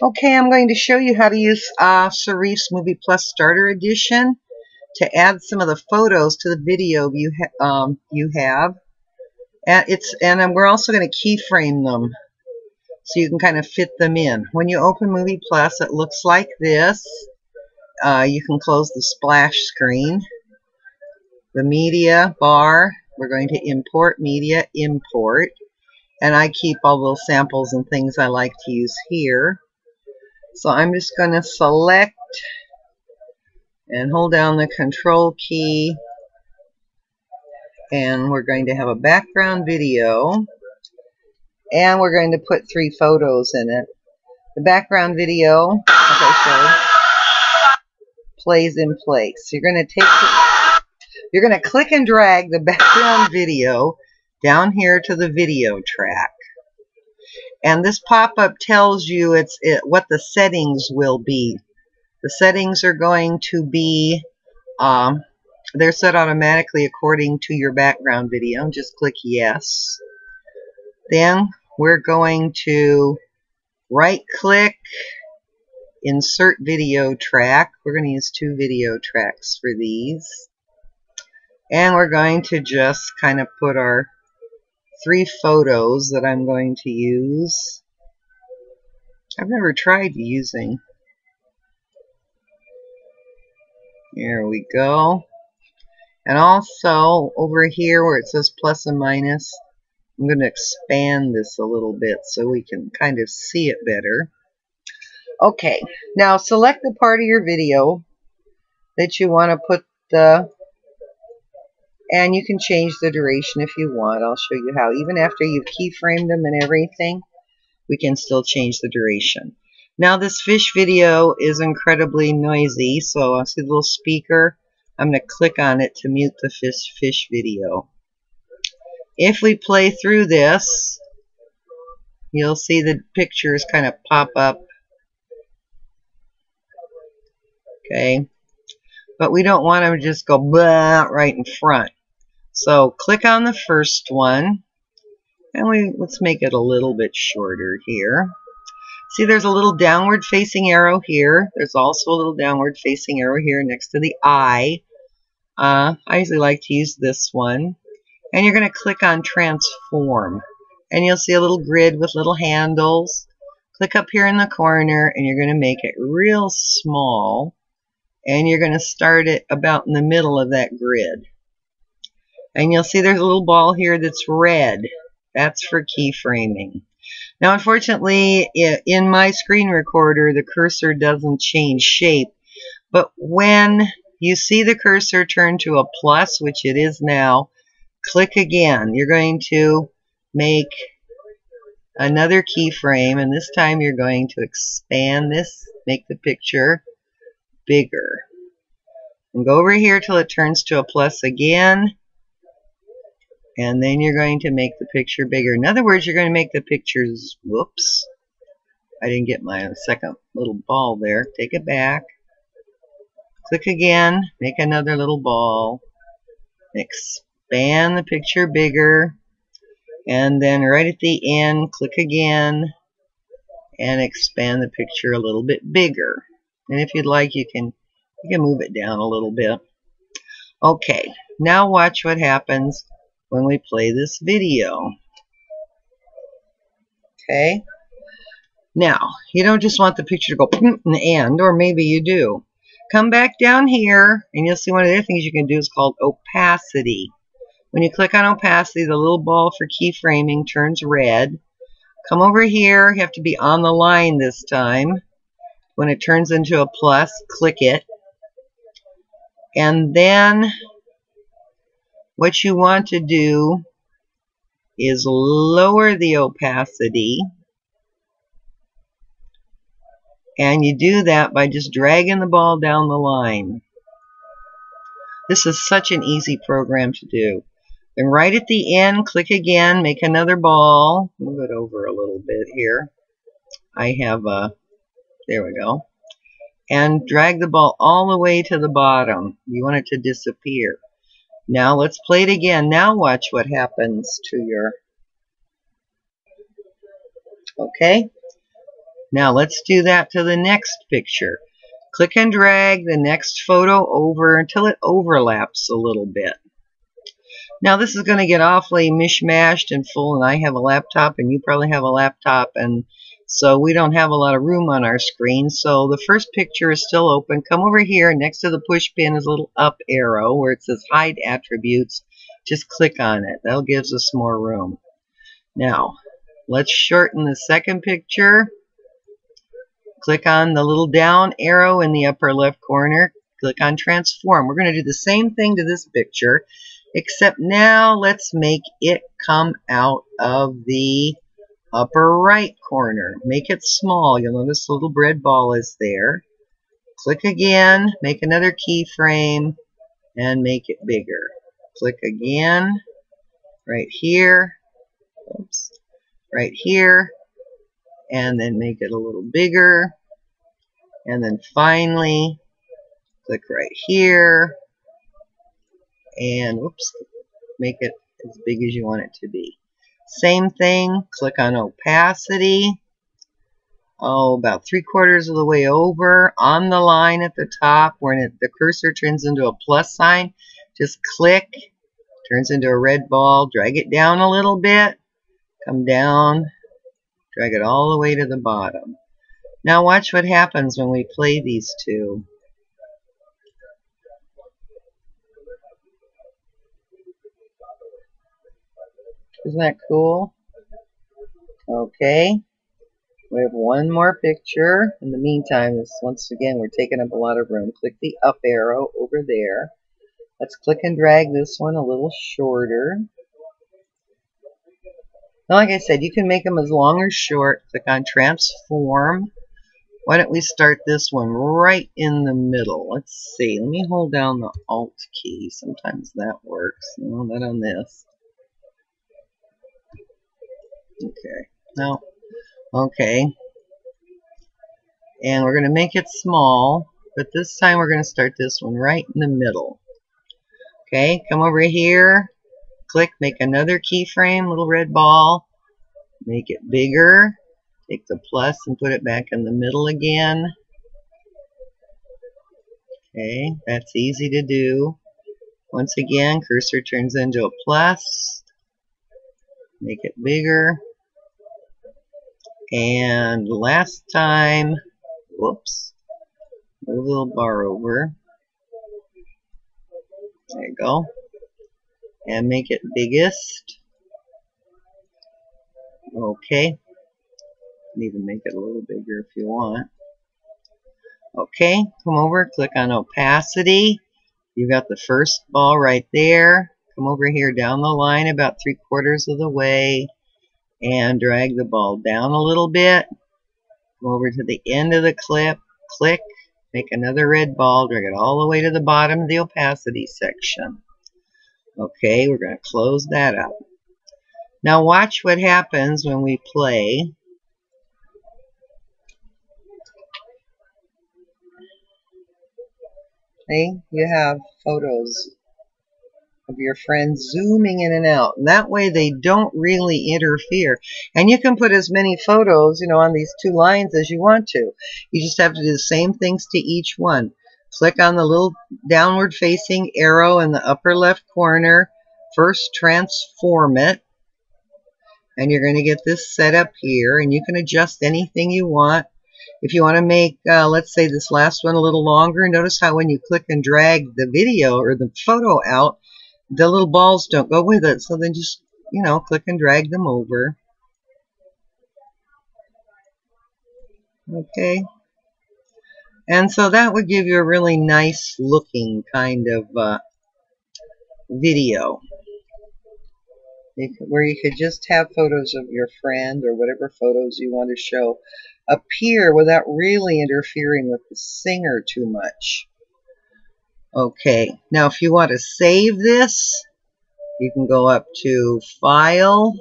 Okay, I'm going to show you how to use Cerise Movie Plus Starter Edition to add some of the photos to the video you have. And we're also going to keyframe them so you can kind of fit them in. When you open Movie Plus, it looks like this. You can close the splash screen. The media bar, we're going to import media, import. And I keep all those samples and things I like to use here. So I'm just going to select and hold down the control key, and we're going to have a background video, and we're going to put 3 photos in it. The background video, like I showed, plays in place. You're going to click and drag the background video down here to the video track. And this pop-up tells you what the settings will be. The settings are going to be, they're set automatically according to your background video. Just click yes. Then we're going to right-click, insert video track. We're going to use 2 video tracks for these. And we're going to just kind of put our 3 photos that I'm going to use. I've never tried using. Here we go. And also over here where it says plus and minus, I'm going to expand this a little bit so we can kind of see it better. Okay, now select the part of your video that you want to put and you can change the duration if you want. I'll show you how. Even after you've keyframed them and everything, we can still change the duration. Now this fish video is incredibly noisy, so I see the little speaker. I'm going to click on it to mute the fish video. If we play through this, you'll see the pictures kind of pop up. Okay, but we don't want to just go blah right in front. So click on the first one, and let's make it a little bit shorter here. See, there's a little downward facing arrow here. There's also a little downward facing arrow here next to the eye. I usually like to use this one. And you're going to click on transform. And you'll see a little grid with little handles. Click up here in the corner, and you're going to make it real small. And you're going to start it about in the middle of that grid. And you'll see there's a little ball here that's red. That's for keyframing. Now, unfortunately, in my screen recorder, the cursor doesn't change shape. But when you see the cursor turn to a plus, which it is now, click again. You're going to make another keyframe, and this time you're going to expand this, make the picture bigger. And go over here till it turns to a plus again. And then you're going to make the picture bigger. In other words, you're going to make the pictures, whoops, I didn't get my second little ball there. Take it back. Click again, make another little ball. Expand the picture bigger. And then right at the end, click again and expand the picture a little bit bigger. And if you'd like, you can move it down a little bit. Okay, now watch what happens when we play this video. Okay, now you don't just want the picture to go in the end, or maybe you do. Come back down here, and you'll see one of the other things you can do is called opacity. When you click on opacity, the little ball for keyframing turns red. Come over here, you have to be on the line this time. When it turns into a plus, click it. And then what you want to do is lower the opacity. And you do that by just dragging the ball down the line. This is such an easy program to do. Then right at the end, click again, make another ball. Move it over a little bit here. I have there we go. And drag the ball all the way to the bottom. You want it to disappear. Now let's play it again. Now watch what happens to your... Okay. Now let's do that to the next picture. Click and drag the next photo over until it overlaps a little bit. Now this is going to get awfully mishmashed and full, and I have a laptop and you probably have a laptop, and so we don't have a lot of room on our screen. So the first picture is still open. Come over here. Next to the push pin is a little up arrow where it says hide attributes. Just click on it. That gives us more room. Now let's shorten the second picture. Click on the little down arrow in the upper left corner. Click on transform. We're going to do the same thing to this picture, except now let's make it come out of the upper right corner. Make it small. You'll notice the little red ball is there. Click again, make another keyframe, and make it bigger. Click again, right here, oops, right here, and then make it a little bigger. And then finally, click right here, and oops, make it as big as you want it to be. Same thing, click on opacity. Oh, about 3/4 of the way over on the line at the top where the cursor turns into a plus sign. Just click, turns into a red ball, drag it down a little bit, come down, drag it all the way to the bottom. Now watch what happens when we play these two. Isn't that cool? Okay. We have one more picture. In the meantime, once again, we're taking up a lot of room. Click the up arrow over there. Let's click and drag this one a little shorter. Now, like I said, you can make them as long or short. Click on transform. Why don't we start this one right in the middle? Let's see. Let me hold down the Alt key. Sometimes that works. No, not on this. Okay. No. Okay. And we're going to make it small, but this time we're going to start this one right in the middle. Okay. Come over here. Click. Make another keyframe. Little red ball. Make it bigger. Take the plus and put it back in the middle again. Okay, that's easy to do. Once again, cursor turns into a plus. Make it bigger. And last time, whoops, move a little bar over. There you go. And make it biggest. Okay. You can even make it a little bigger if you want. Okay, come over, click on opacity. You've got the first ball right there. Come over here down the line about 3/4 of the way and drag the ball down a little bit. Come over to the end of the clip, click, make another red ball, drag it all the way to the bottom of the opacity section. Okay, we're going to close that up. Now watch what happens when we play. See, you have photos of your friends zooming in and out. And that way they don't really interfere. And you can put as many photos, on these two lines as you want to. You just have to do the same things to each one. Click on the little downward facing arrow in the upper left corner. First transform it. And you're going to get this set up here. And you can adjust anything you want. If you want to make, let's say, this last one a little longer, notice how when you click and drag the video or the photo out, the little balls don't go with it. So then just, click and drag them over. Okay. And so that would give you a really nice looking kind of video, where you could just have photos of your friend or whatever photos you want to show appear without really interfering with the singer too much. Okay, now if you want to save this, you can go up to File,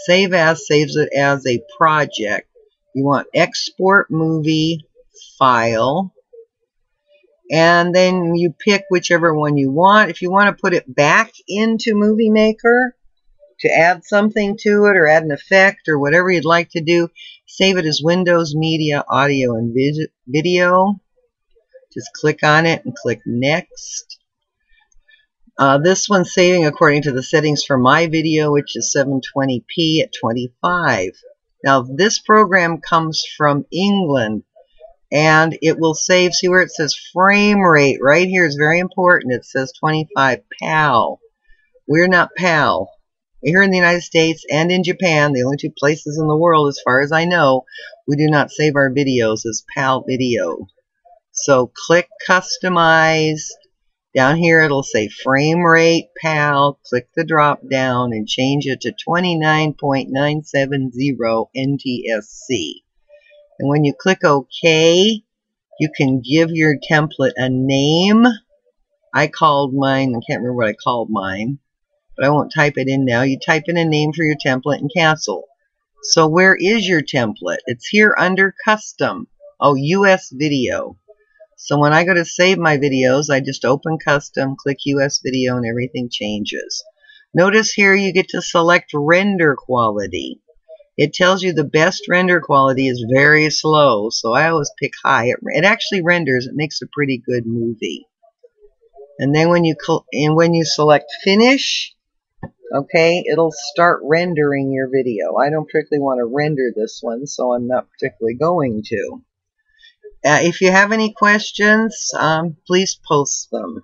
Save As, saves it as a project. You want Export Movie, File, and then you pick whichever one you want. If you want to put it back into Movie Maker, to add something to it or add an effect or whatever you'd like to do, save it as Windows Media, Audio, and Video. Just click on it and click Next. This one's saving according to the settings for my video, which is 720p at 25. Now, this program comes from England, and it will save. See where it says frame rate? Right here is very important. It says 25 PAL. We're not PAL. Here in the United States and in Japan, the only two places in the world, as far as I know, we do not save our videos as PAL video. So click Customize. Down here it'll say frame rate PAL. Click the drop down and change it to 29.970 NTSC. And when you click OK, you can give your template a name. I called mine, I can't remember what I called mine, but I won't type it in now. You type in a name for your template and cancel. So where is your template? It's here under Custom. Oh, US Video. So when I go to save my videos, I just open Custom, click US Video, and everything changes. Notice here you get to select render quality. It tells you the best render quality is very slow, so I always pick high. It actually renders. It makes a pretty good movie. And then when you select Finish, okay, it'll start rendering your video. I don't particularly want to render this one, so I'm not particularly going to. If you have any questions, please post them.